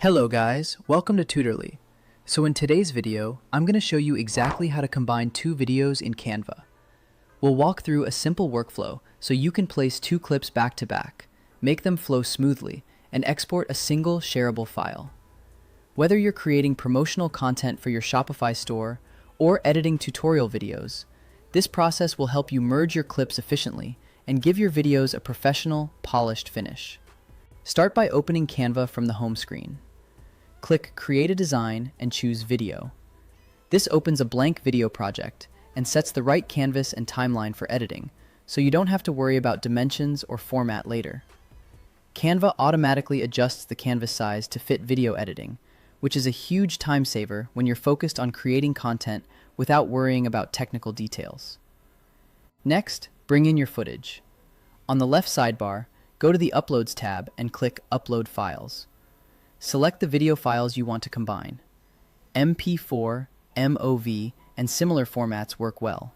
Hello guys, welcome to Tutorly. So in today's video, I'm going to show you exactly how to combine two videos in Canva. We'll walk through a simple workflow so you can place two clips back to back, make them flow smoothly, and export a single shareable file. Whether you're creating promotional content for your Shopify store or editing tutorial videos, this process will help you merge your clips efficiently and give your videos a professional, polished finish. Start by opening Canva from the home screen. Click Create a Design and choose Video. This opens a blank video project and sets the right canvas and timeline for editing, so you don't have to worry about dimensions or format later. Canva automatically adjusts the canvas size to fit video editing, which is a huge time saver when you're focused on creating content without worrying about technical details. Next, bring in your footage. On the left sidebar, go to the Uploads tab and click Upload Files. Select the video files you want to combine. MP4, MOV, and similar formats work well.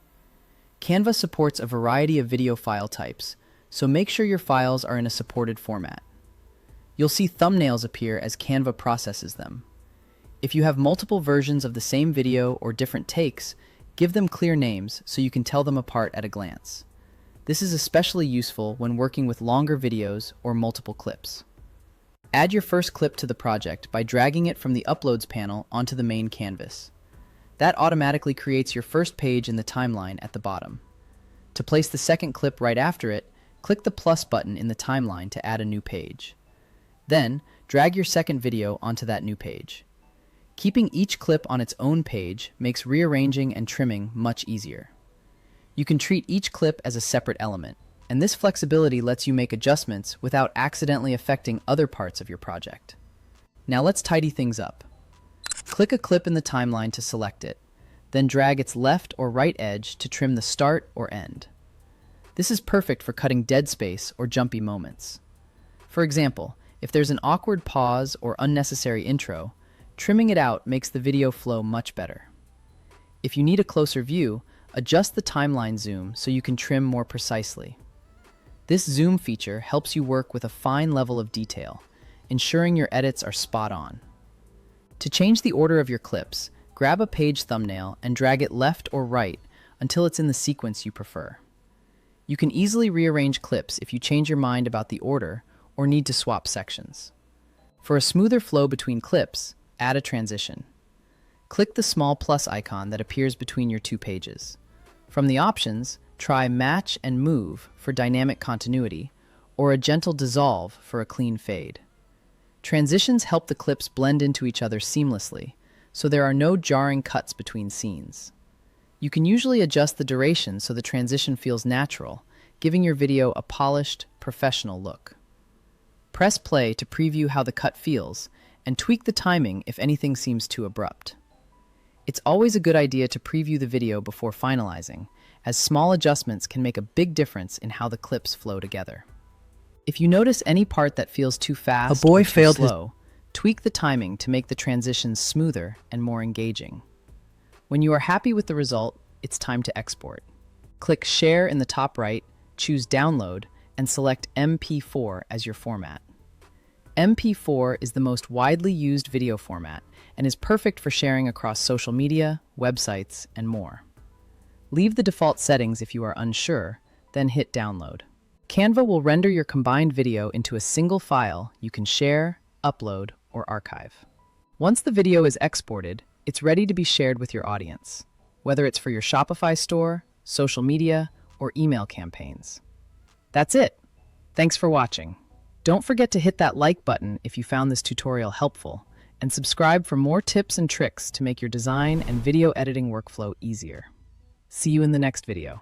Canva supports a variety of video file types, so make sure your files are in a supported format. You'll see thumbnails appear as Canva processes them. If you have multiple versions of the same video or different takes, give them clear names so you can tell them apart at a glance. This is especially useful when working with longer videos or multiple clips. Add your first clip to the project by dragging it from the Uploads panel onto the main canvas. That automatically creates your first page in the timeline at the bottom. To place the second clip right after it, click the plus button in the timeline to add a new page. Then, drag your second video onto that new page. Keeping each clip on its own page makes rearranging and trimming much easier. You can treat each clip as a separate element, and this flexibility lets you make adjustments without accidentally affecting other parts of your project. Now let's tidy things up. Click a clip in the timeline to select it, then drag its left or right edge to trim the start or end. This is perfect for cutting dead space or jumpy moments. For example, if there's an awkward pause or unnecessary intro, trimming it out makes the video flow much better. If you need a closer view, adjust the timeline zoom so you can trim more precisely. This zoom feature helps you work with a fine level of detail, ensuring your edits are spot on. To change the order of your clips, grab a page thumbnail and drag it left or right until it's in the sequence you prefer. You can easily rearrange clips if you change your mind about the order or need to swap sections. For a smoother flow between clips, add a transition. Click the small plus icon that appears between your two pages. From the options, try Match and Move for dynamic continuity, or a gentle dissolve for a clean fade. Transitions help the clips blend into each other seamlessly, so there are no jarring cuts between scenes. You can usually adjust the duration so the transition feels natural, giving your video a polished, professional look. Press play to preview how the cut feels, and tweak the timing if anything seems too abrupt. It's always a good idea to preview the video before finalizing, as small adjustments can make a big difference in how the clips flow together. If you notice any part that feels too fast or too slow, tweak the timing to make the transitions smoother and more engaging. When you are happy with the result, it's time to export. Click Share in the top right, choose Download, and select MP4 as your format. MP4 is the most widely used video format and is perfect for sharing across social media, websites, and more. Leave the default settings if you are unsure, then hit Download. Canva will render your combined video into a single file you can share, upload, or archive. Once the video is exported, it's ready to be shared with your audience, whether it's for your Shopify store, social media, or email campaigns. That's it. Thanks for watching. Don't forget to hit that like button if you found this tutorial helpful, and subscribe for more tips and tricks to make your design and video editing workflow easier. See you in the next video.